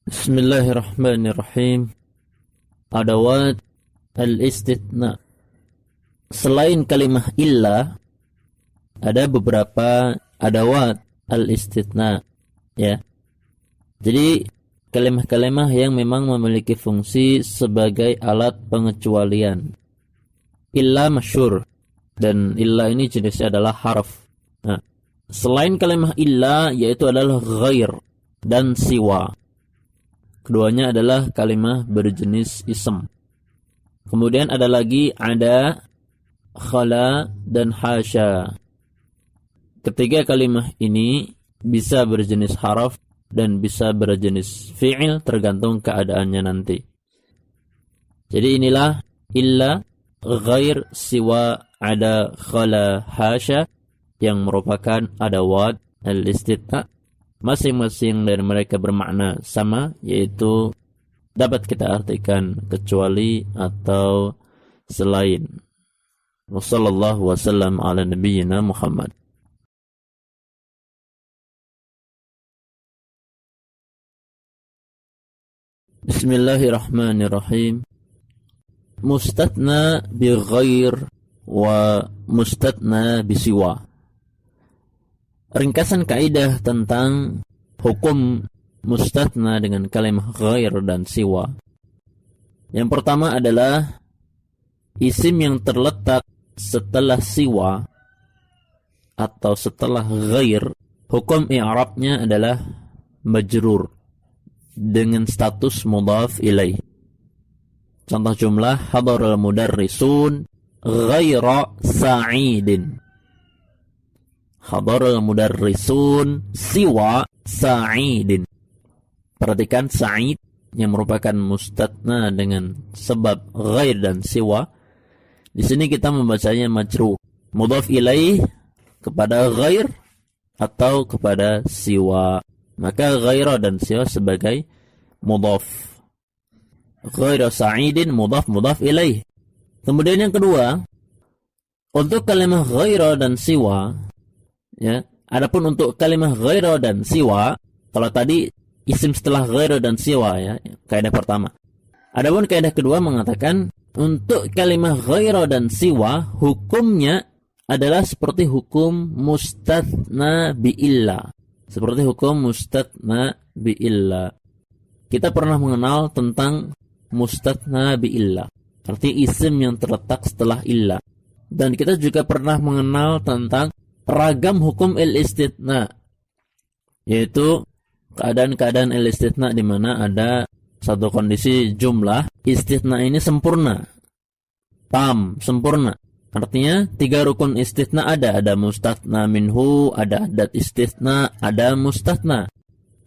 Bismillahirrahmanirrahim. Adawat al-istithna. Selain kalimah illa, ada beberapa adawat al-istithna, ya. Jadi kalimah-kalimah yang memang memiliki fungsi sebagai alat pengecualian. Illa masyhur, dan illa ini jenisnya adalah harf. Nah, selain kalimah illa yaitu adalah ghair dan siwa. Keduanya adalah kalimah berjenis ism. Kemudian ada lagi ada, khala, dan hasya. Ketiga kalimah ini bisa berjenis haraf dan bisa berjenis fi'il tergantung keadaannya nanti. Jadi inilah illa, ghair, siwa, ada, khala, hasya yang merupakan adawat al-istithna. Masing-masing dari mereka bermakna sama, yaitu dapat kita artikan kecuali atau selain. Wassallallahu wasallam ala nabiyyina Muhammad. Bismillahirrahmanirrahim. Mustatna bi ghair wa mustatna bi siwa. Ringkasan kaidah tentang hukum mustatna dengan kalimah ghair dan siwa. Yang pertama adalah isim yang terletak setelah siwa atau setelah ghair, hukum i'rabnya adalah majrur dengan status mudhaf ilaih. Contoh jumlah hadarul mudarrisun ghaira sa'idin. Hadarul mudarrisun siwa sa'idin. Perhatikan sa'id yang merupakan mustatna dengan sebab ghair dan siwa. Di sini kita membacanya majrur, mudhaf ilaih kepada ghair atau kepada siwa. Maka ghaira dan siwa sebagai mudhaf. Ghaira sa'idin mudhaf ilaih. Kemudian yang kedua, untuk kalimah ghaira dan siwa, ya, adapun untuk kalimah ghaira dan siwa, kalau tadi isim setelah ghaira dan siwa, ya, kaidah pertama. Adapun kaidah kedua mengatakan untuk kalimah ghaira dan siwa hukumnya adalah seperti hukum mustatsna bi illa. Seperti hukum mustatsna bi illa. Kita pernah mengenal tentang mustatsna bi illa, arti isim yang terletak setelah illa. Dan kita juga pernah mengenal tentang ragam hukum al-istithna, yaitu keadaan-keadaan al-istithna di mana ada satu kondisi jumlah istithna ini sempurna, tam, sempurna. Artinya 3 rukun istithna ada mustatsna minhu, ada adat istithna, ada mustatsna.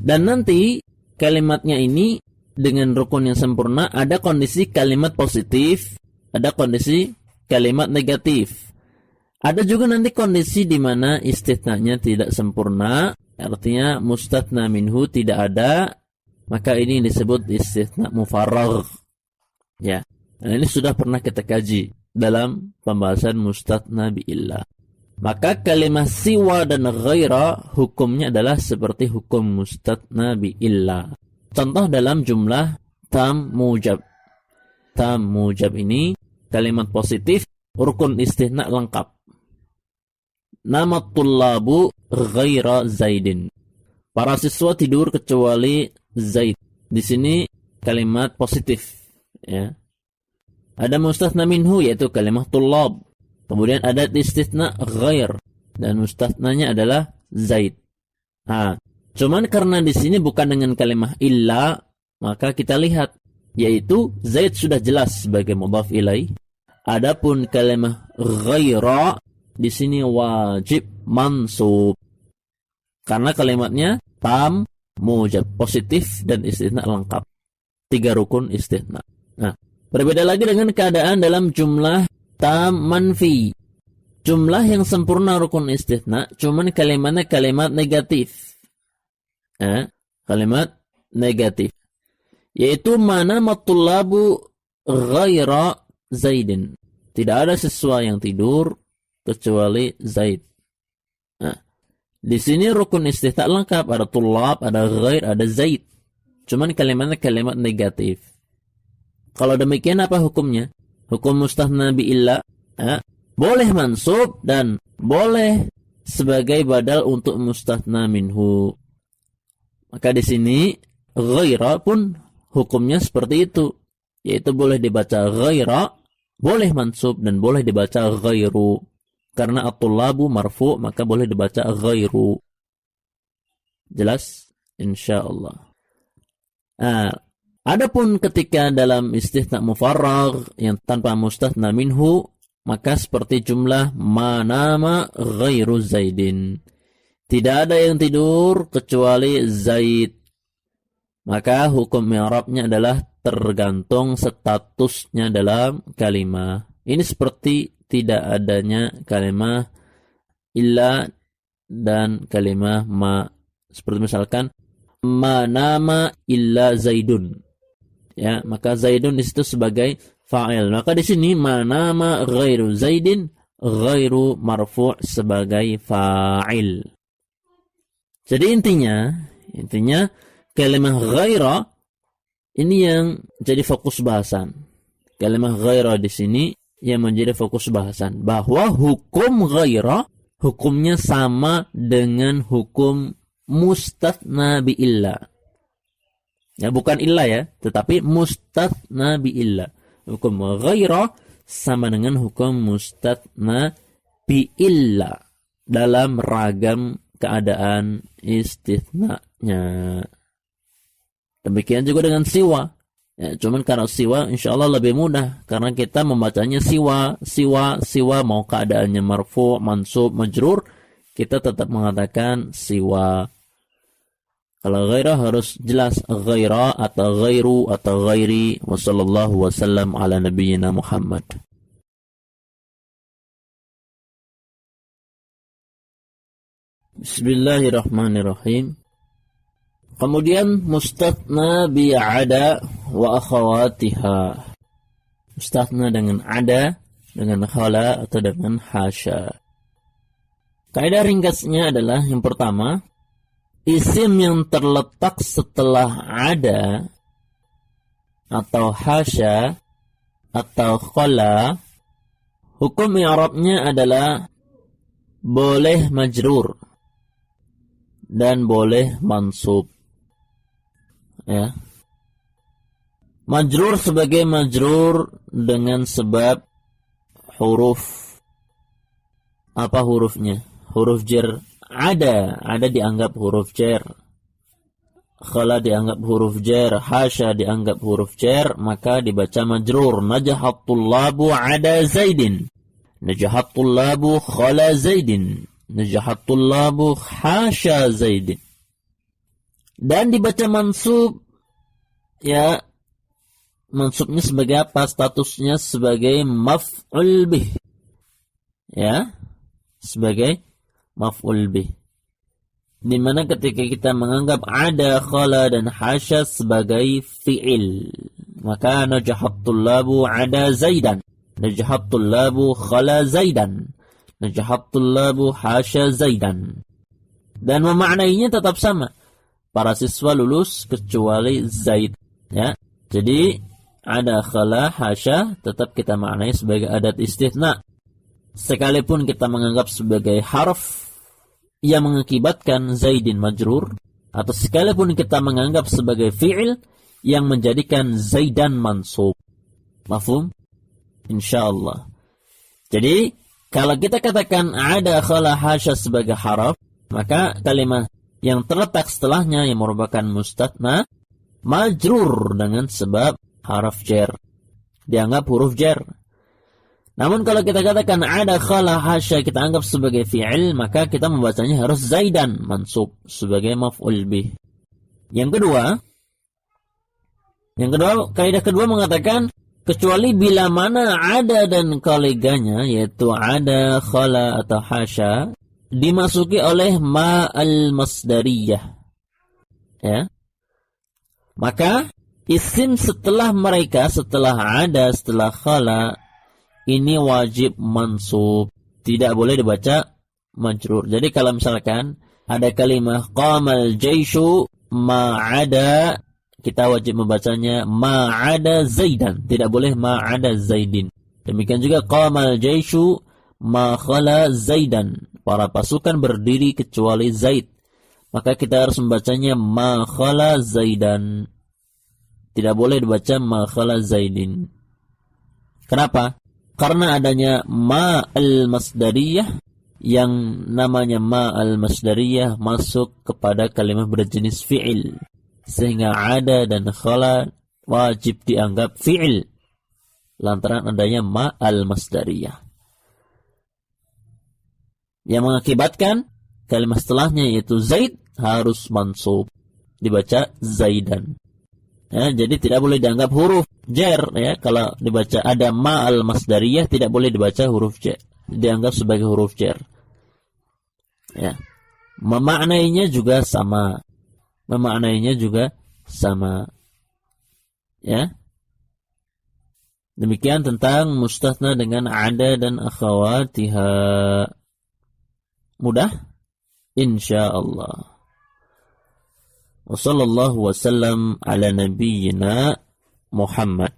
Dan nanti kalimatnya ini dengan rukun yang sempurna ada kondisi kalimat positif, ada kondisi kalimat negatif. Ada juga nanti kondisi di mana istithnanya tidak sempurna, artinya mustatsna minhu tidak ada, maka ini disebut istithna mufarragh. Ya. Nah, ini sudah pernah kita kaji dalam pembahasan mustatsna bi illa. Maka kalimat siwa dan ghaira hukumnya adalah seperti hukum mustatsna bi illa. Contoh dalam jumlah tam mujab. Tam mujab ini kalimat positif, rukun istithna lengkap. Nama tullabu ghaira Zaidin. Para siswa tidur kecuali Zaid. Di sini kalimat positif, ya. Ada mustatsna minhu yaitu kalimat tullab. Kemudian ada istitsna ghair dan mustatsnanya adalah Zaid. Nah, cuman karena di sini bukan dengan kalimat illa, maka kita lihat yaitu Zaid sudah jelas sebagai mudhaf ilaih. Adapun kalimat ghaira di sini wajib mansub karena kalimatnya tam mujab, positif dan istitsna lengkap. 3 rukun istitsna. Nah, berbeda lagi dengan keadaan dalam jumlah tam manfi. Jumlah yang sempurna rukun istitsna, cuman kalimatnya kalimat negatif. Kalimat negatif. Yaitu mana matulabu ghaira Zaidin. Tidak ada siswa yang tidur kecuali Zaid. Nah, di sini rukun istithna lengkap, ada tulab, ada ghair, ada Zaid. cuman kalimatnya kalimat negatif. Kalau demikian apa hukumnya? Hukum mustathna bi illa, boleh mansub dan boleh sebagai badal untuk mustathna minhu. Maka di sini ghaira pun hukumnya seperti itu, yaitu boleh dibaca ghaira, boleh mansub dan boleh dibaca ghairu. Karena at-tullabu marfu, maka boleh dibaca ghairu. Jelas? Insyaallah. Adapun ketika dalam istithna mufarragh yang tanpa mustathna minhu, maka seperti jumlah manama ghairu Zaidin. Tidak ada yang tidur kecuali Zaid. Maka hukum i'rabnya adalah tergantung statusnya dalam kalimah. Ini seperti tidak adanya kalimah illa dan kalimah ma. Seperti misalkan manama illa Zaidun. Ya, maka Zaidun di situ sebagai fa'il. Maka di sini manama ghairu Zaidin, ghairu marfu' sebagai fa'il. Jadi intinya kalimah ghaira ini yang jadi fokus bahasan. Kalimah ghaira di sini yang menjadi fokus bahasan, bahwa hukum ghaira hukumnya sama dengan hukum mustathna bi illa. Ya, bukan illa ya, tetapi mustathna bi illa. Hukum ghaira sama dengan hukum mustathna bi illa dalam ragam keadaan istithna'nya. Demikian juga dengan siwa. Ya, cuman karena siwa insyaallah lebih mudah karena kita membacanya siwa mau keadaannya marfu, mansub, majrur, kita tetap mengatakan siwa. Kalau ghaira harus jelas ghaira atau ghairu atau ghairi. Wa sallallahu wasallam ala nabiyyina Muhammad. Bismillahirrahmanirrahim. Kemudian mustathna bi ada wa akhawatiha. Mustathna dengan ada, dengan khala atau dengan hasya. Kaidah ringkasnya adalah yang pertama, isim yang terletak setelah ada atau hasya atau khala, hukum i'rabnya adalah boleh majrur dan boleh mansub. Ya. Majrur sebagai majrur dengan sebab huruf. Apa hurufnya? Huruf jar. Ada dianggap huruf jar. Khala dianggap huruf jar, hasya dianggap huruf jar, maka dibaca majrur. Najahat tullabu ada Zaidin. Najahat tullabu khala Zaidin. Najahat tullabu hasya Zaidin. Dan dibaca mansub, ya, mansubnya sebagai apa? Statusnya sebagai maf'ul bih. Ya, sebagai maf'ul bih. Dimana ketika kita menganggap ada, khala dan hasya sebagai fi'il, maka najahat tullabu ada Zaidan, najahat tullabu khala Zaidan, najahat tullabu hasya Zaidan. Dan memaknainya tetap sama. Para siswa lulus kecuali Zaid. Ya, jadi ada, khala, hasya tetap kita maknai sebagai adat istithna. Sekalipun kita menganggap sebagai harf yang mengakibatkan Zaidin majrur, atau sekalipun kita menganggap sebagai fi'il yang menjadikan Zaidan mansub. Mafhum? Insyaallah. Jadi kalau kita katakan ada, khala, hasya sebagai harf, maka kalimat yang terletak setelahnya yang merupakan mustathna majrur dengan sebab haraf jar, dianggap huruf jar. Namun kalau kita katakan ada, khala, hasya kita anggap sebagai fi'il, maka kita membacanya harus Zaidan mansub sebagai maf'ul bih. Yang kedua, kaidah kedua mengatakan kecuali bila mana ada dan koleganya, yaitu ada, khala atau hasya, dimasuki oleh ma'al masdariyah. Ya. Maka isim setelah mereka, setelah ada, setelah khala, ini wajib mansub, tidak boleh dibaca majrur. Jadi kalau misalkan ada kalimah qamal jaishu ma'ada kita wajib membacanya ma'ada Zaidan, tidak boleh ma'ada Zaidin. Demikian juga qamal jaishu ma khala Zaidan, para pasukan berdiri kecuali Zaid. Maka kita harus membacanya ma khala Zaidan. Tidak boleh dibaca ma khala Zaidin. Kenapa? Karena adanya ma al-masdariyah, yang namanya ma al-masdariyah masuk kepada kalimat berjenis fi'il, sehingga ada dan khala wajib dianggap fi'il lantaran adanya ma al-masdariyah, yang mengakibatkan kalimat setelahnya yaitu Zaid harus mansub, dibaca Zaidan. Ya, jadi tidak boleh dianggap huruf jar, ya. Kalau dibaca ada ma al-masdariyah tidak boleh dibaca huruf jar, dianggap sebagai huruf jar. Ya. Memaknainya juga sama. Ya. Demikian tentang mustathna dengan ada dan akhawatiha. Mudah? Insyaallah. Wassallallahu wasallam ala nabiyyina Muhammad.